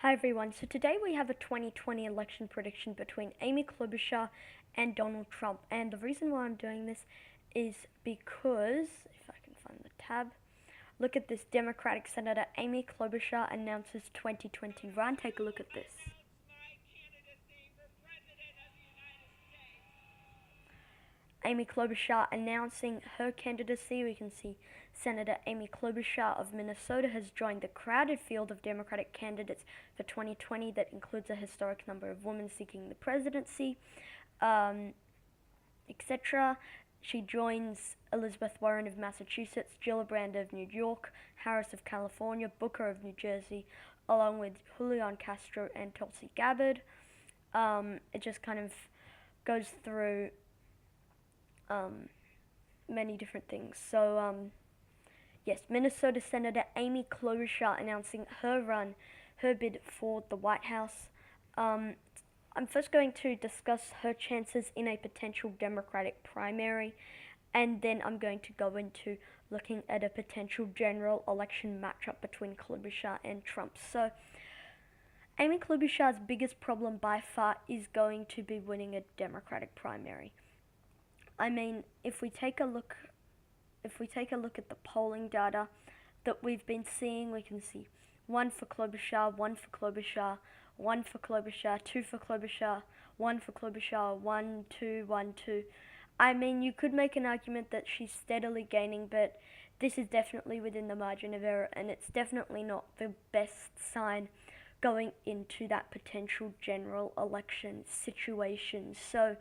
Hi everyone, so today we have a 2020 election prediction between Amy Klobuchar and Donald Trump. And the reason why I'm doing this is because, if I can find the tab, look at this. Democratic Senator Amy Klobuchar announces 2020 run. Take a look at this. Amy Klobuchar announcing her candidacy. We can see Senator Amy Klobuchar of Minnesota has joined the crowded field of Democratic candidates for 2020 that includes a historic number of women seeking the presidency, etc. She joins Elizabeth Warren of Massachusetts, Gillibrand of New York, Harris of California, Booker of New Jersey, along with Julian Castro and Tulsi Gabbard. It just kind of goes through many different things. So, yes, Minnesota Senator Amy Klobuchar announcing her bid for the White House. I'm first going to discuss her chances in a potential Democratic primary, and then I'm going to go into looking at a potential general election matchup between Klobuchar and Trump. So, Amy Klobuchar's biggest problem by far is going to be winning a Democratic primary. I mean, if we take a look at the polling data that we've been seeing, we can see one for Klobuchar, one for Klobuchar, one for Klobuchar, two for Klobuchar, one for Klobuchar, 1, 2, 1, 2. I mean, you could make an argument that she's steadily gaining, but this is definitely within the margin of error, and it's definitely not the best sign going into that potential general election situation. So,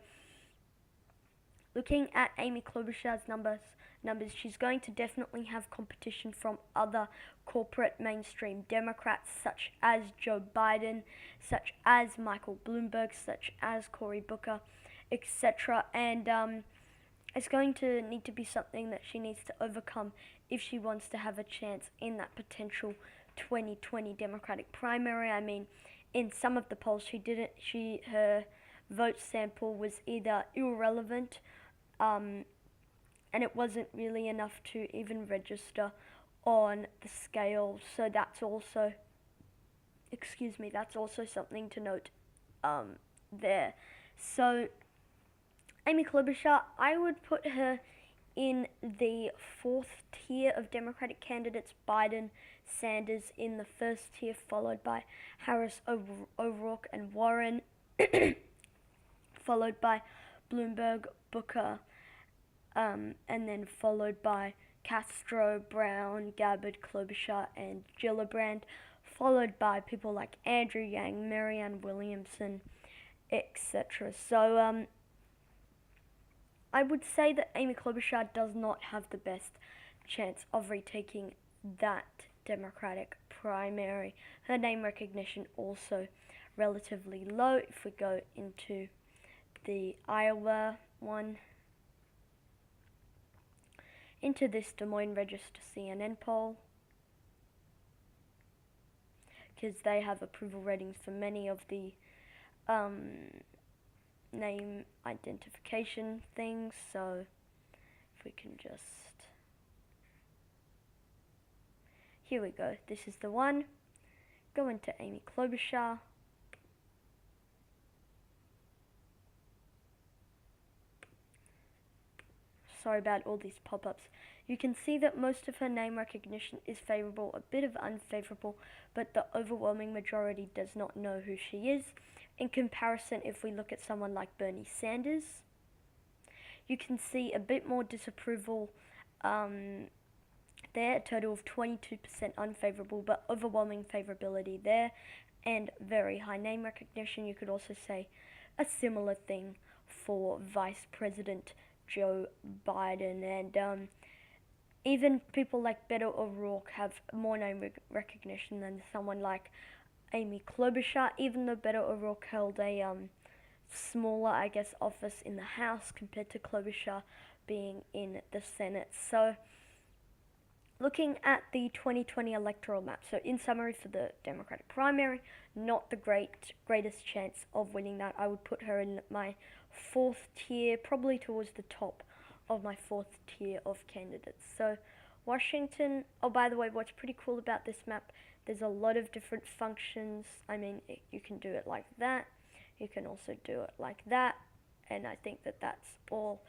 looking at Amy Klobuchar's numbers, she's going to definitely have competition from other corporate mainstream Democrats such as Joe Biden, such as Michael Bloomberg, such as Cory Booker, etc. And it's going to need to be something that she needs to overcome if she wants to have a chance in that potential 2020 Democratic primary. I mean, in some of the polls, her vote sample was either irrelevant, and it wasn't really enough to even register on the scale. So that's also something to note there. So Amy Klobuchar, I would put her in the fourth tier of Democratic candidates. Biden, Sanders in the first tier, followed by Harris, O'Rourke, and Warren, followed by Bloomberg, Booker, and then followed by Castro, Brown, Gabbard, Klobuchar, and Gillibrand, followed by people like Andrew Yang, Marianne Williamson, etc. So, I would say that Amy Klobuchar does not have the best chance of retaking that Democratic primary. Her name recognition also relatively low. If we go into the Iowa one, into this Des Moines Register CNN poll, because they have approval ratings for many of the name identification things. So if we can just, here we go, this is the one. Go into Amy Klobuchar. Sorry about all these pop-ups. You can see that most of her name recognition is favorable, a bit of unfavorable, but the overwhelming majority does not know who she is. In comparison, if we look at someone like Bernie Sanders, you can see a bit more disapproval there, a total of 22% unfavorable, but overwhelming favorability there, and very high name recognition. You could also say a similar thing for Vice President Joe Biden, and even people like Beto O'Rourke have more name recognition than someone like Amy Klobuchar, even though Beto O'Rourke held a smaller, I guess, office in the House compared to Klobuchar being in the Senate. So, looking at the 2020 electoral map, so in summary for the Democratic primary, not the greatest chance of winning that. I would put her in my fourth tier, probably towards the top of my fourth tier of candidates. So Washington, oh, by the way, what's pretty cool about this map, There's a lot of different functions. I mean, you can do it like that. You can also do it like that. And I think that that's all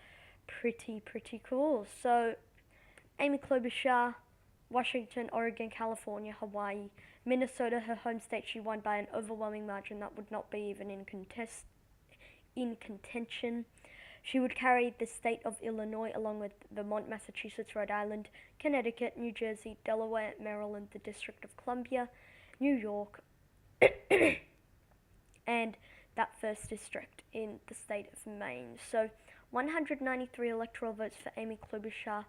pretty cool. So, Amy Klobuchar, Washington, Oregon, California, Hawaii, Minnesota, her home state, she won by an overwhelming margin that would not be even in contention. She would carry the state of Illinois along with Vermont, Massachusetts, Rhode Island, Connecticut, New Jersey, Delaware, Maryland, the District of Columbia, New York, and that first district in the state of Maine. So 193 electoral votes for Amy Klobuchar.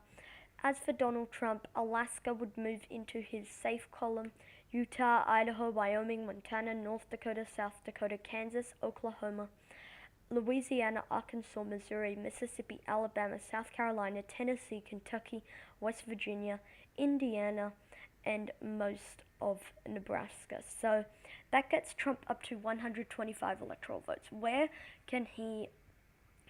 As for Donald Trump, Alaska would move into his safe column. Utah, Idaho, Wyoming, Montana, North Dakota, South Dakota, Kansas, Oklahoma, Louisiana, Arkansas, Missouri, Mississippi, Alabama, South Carolina, Tennessee, Kentucky, West Virginia, Indiana, and most of Nebraska. So that gets Trump up to 125 electoral votes. Where can he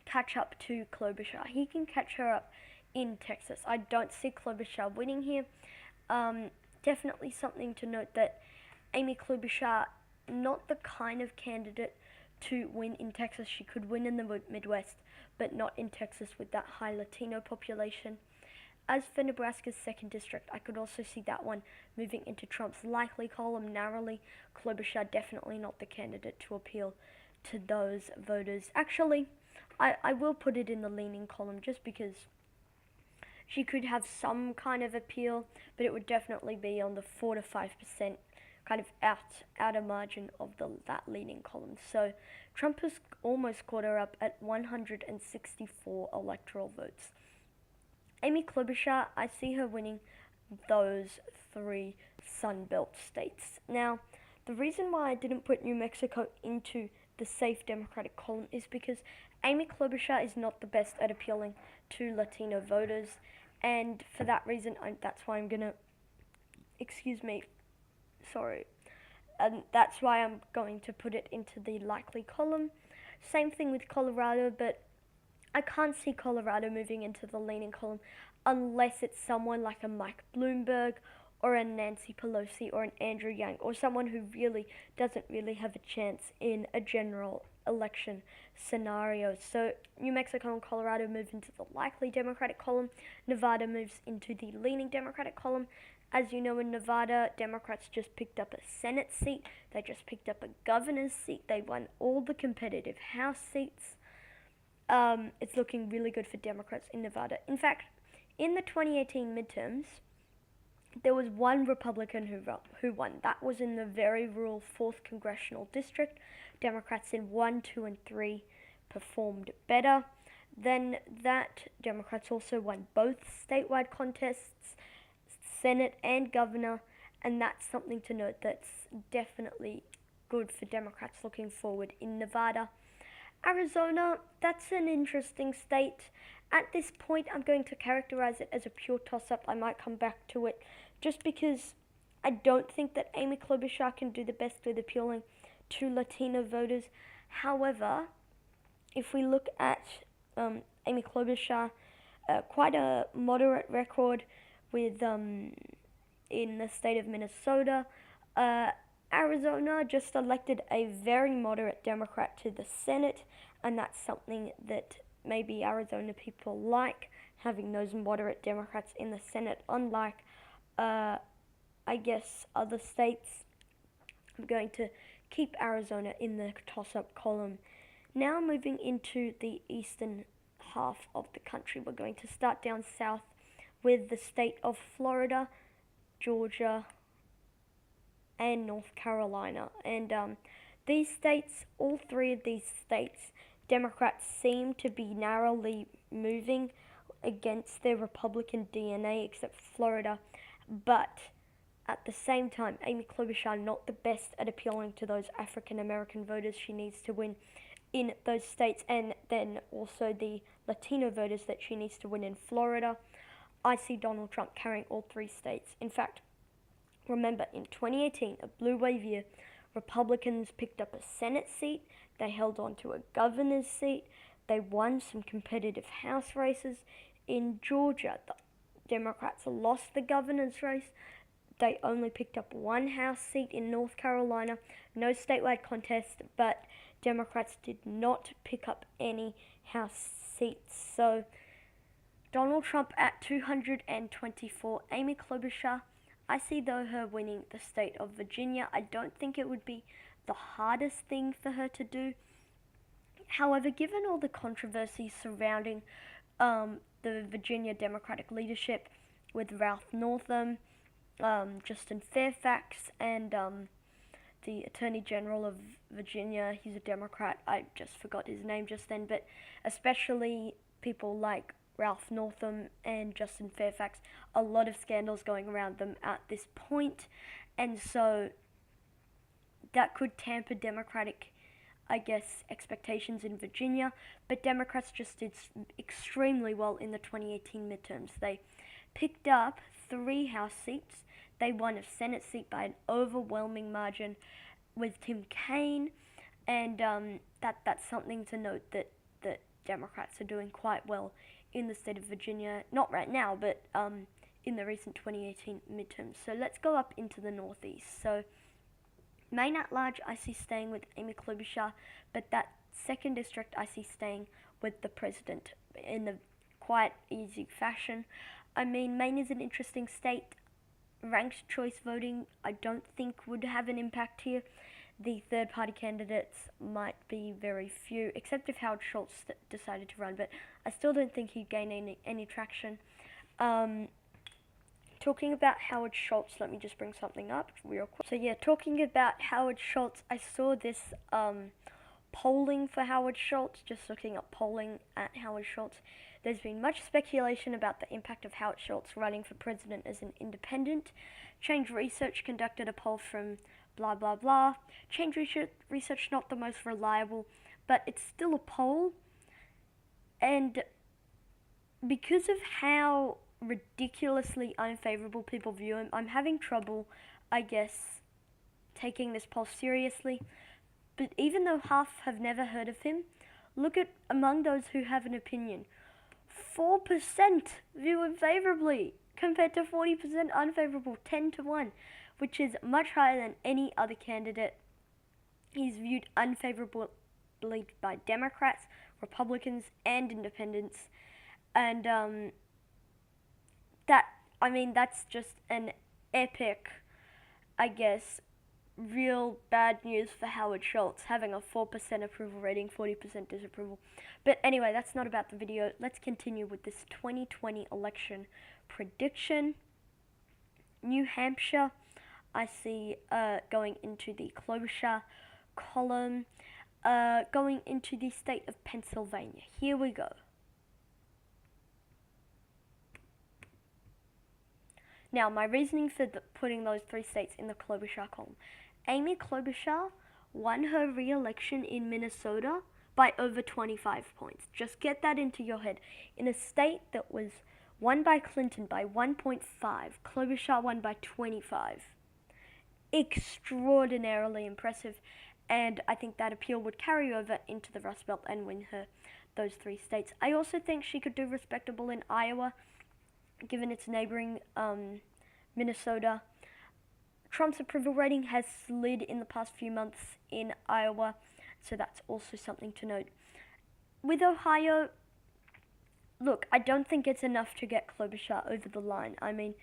catch up to Klobuchar? He can catch her up in Texas. I don't see Klobuchar winning here. Definitely something to note that Amy Klobuchar, not the kind of candidate to win in Texas. She could win in the Midwest, but not in Texas with that high Latino population. As for Nebraska's second district, I could also see that one moving into Trump's likely column narrowly. Klobuchar definitely not the candidate to appeal to those voters. Actually, I will put it in the leaning column just because she could have some kind of appeal, but it would definitely be on the 4 to 5% kind of outer margin of that leaning column. So Trump has almost caught her up at 164 electoral votes. Amy Klobuchar, I see her winning those 3 Sunbelt states. Now, the reason why I didn't put New Mexico into the safe Democratic column is because Amy Klobuchar is not the best at appealing to Latino voters, and for that reason, that's why I'm gonna, that's why I'm going to put it into the likely column. Same thing with Colorado, but I can't see Colorado moving into the leaning column unless it's someone like a Mike Bloomberg or a Nancy Pelosi or an Andrew Yang or someone who really doesn't really have a chance in a general election scenario. So New Mexico and Colorado move into the likely Democratic column. Nevada moves into the leaning Democratic column. As you know, in Nevada, Democrats just picked up a Senate seat. They just picked up a governor's seat. They won all the competitive House seats. It's looking really good for Democrats in Nevada. In fact, in the 2018 midterms, there was one Republican who won. That was in the very rural 4th Congressional District. Democrats in 1, 2, and 3 performed better. Then that, Democrats also won both statewide contests, Senate and governor, and that's something to note that's definitely good for Democrats looking forward in Nevada. Arizona, that's an interesting state. At this point, I'm going to characterize it as a pure toss-up. I might come back to it just because I don't think that Amy Klobuchar can do the best with appealing to Latino voters. However, if we look at Amy Klobuchar, quite a moderate record with in the state of Minnesota. Arizona just elected a very moderate Democrat to the Senate, and that's something that maybe Arizona people like, having those moderate Democrats in the Senate, unlike, I guess, other states. I'm going to keep Arizona in the toss-up column. Now moving into the eastern half of the country, we're going to start down south with the state of Florida, Georgia, and North Carolina. And these states, all 3 of these states, Democrats seem to be narrowly moving against their Republican DNA, except Florida. But at the same time, Amy Klobuchar not the best at appealing to those African American voters. She needs to win in those states, and then also the Latino voters that she needs to win in Florida. I see Donald Trump carrying all 3 states. In fact, remember, in 2018, a blue wave year, Republicans picked up a Senate seat, they held on to a governor's seat, they won some competitive House races. In Georgia, the Democrats lost the governor's race, they only picked up one House seat in North Carolina, no statewide contest, but Democrats did not pick up any House seats. So Donald Trump at 224, Amy Klobuchar, I see though her winning the state of Virginia. I don't think it would be the hardest thing for her to do. However, given all the controversy surrounding the Virginia Democratic leadership with Ralph Northam, Justin Fairfax, and the Attorney General of Virginia, he's a Democrat, I just forgot his name just then, but especially people like Ralph Northam and Justin Fairfax, a lot of scandals going around them at this point, and so that could tamper Democratic, I guess, expectations in Virginia, but Democrats just did extremely well in the 2018 midterms. They picked up 3 House seats. They won a Senate seat by an overwhelming margin with Tim Kaine, and that's something to note, that Democrats are doing quite well in the state of Virginia, not right now, but in the recent 2018 midterms. So let's go up into the Northeast. So Maine at large, I see staying with Amy Klobuchar, but that 2nd district I see staying with the president in a quite easy fashion. I mean, Maine is an interesting state. Ranked choice voting, I don't think would have an impact here. The third-party candidates might be very few, except if Howard Schultz decided to run, but I still don't think he'd gain any traction. Talking about Howard Schultz, let me just bring something up real quick. So yeah, talking about Howard Schultz, I saw this polling for Howard Schultz, just looking up polling at Howard Schultz. There's been much speculation about the impact of Howard Schultz running for president as an independent. Change Research conducted a poll from blah blah blah. Change Research not the most reliable, but it's still a poll. And because of how ridiculously unfavorable people view him, I'm having trouble, I guess, taking this poll seriously. But even though half have never heard of him, look at among those who have an opinion. 4% view him favorably, compared to 40% unfavorable, 10-1, which is much higher than any other candidate. He's viewed unfavorably by Democrats, Republicans, and Independents, and that's just an epic, I guess, real bad news for Howard Schultz, having a 4% approval rating, 40% disapproval. But anyway, that's not about the video. Let's continue with this 2020 election prediction. New Hampshire, I see going into the Klobuchar column. Going into the state of Pennsylvania. Here we go. Now, my reasoning for putting those 3 states in the Klobuchar column. Amy Klobuchar won her re-election in Minnesota by over 25 points. Just get that into your head. In a state that was won by Clinton by 1.5, Klobuchar won by 25. Extraordinarily impressive, and I think that appeal would carry over into the Rust Belt and win her those 3 states. I also think she could do respectable in Iowa, given its neighboring Minnesota. Trump's approval rating has slid in the past few months in Iowa, so that's also something to note. With Ohio, look, I don't think it's enough to get Klobuchar over the line. I mean,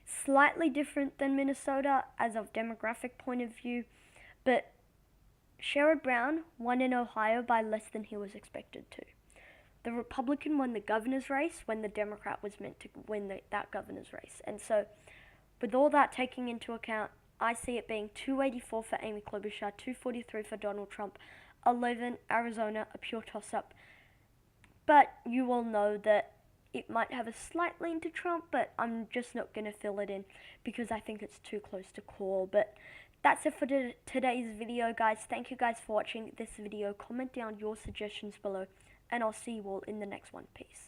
slightly different than Minnesota as of demographic point of view, but Sherrod Brown won in Ohio by less than he was expected to. The Republican won the governor's race when the Democrat was meant to win that governor's race. And so, with all that taking into account, I see it being 284 for Amy Klobuchar, 243 for Donald Trump, 11 Arizona, a pure toss-up. But you all know that it might have a slight lean to Trump, but I'm just not going to fill it in because I think it's too close to call. But that's it for today's video, guys. Thank you guys for watching this video. Comment down your suggestions below, and I'll see you all in the next one. Peace.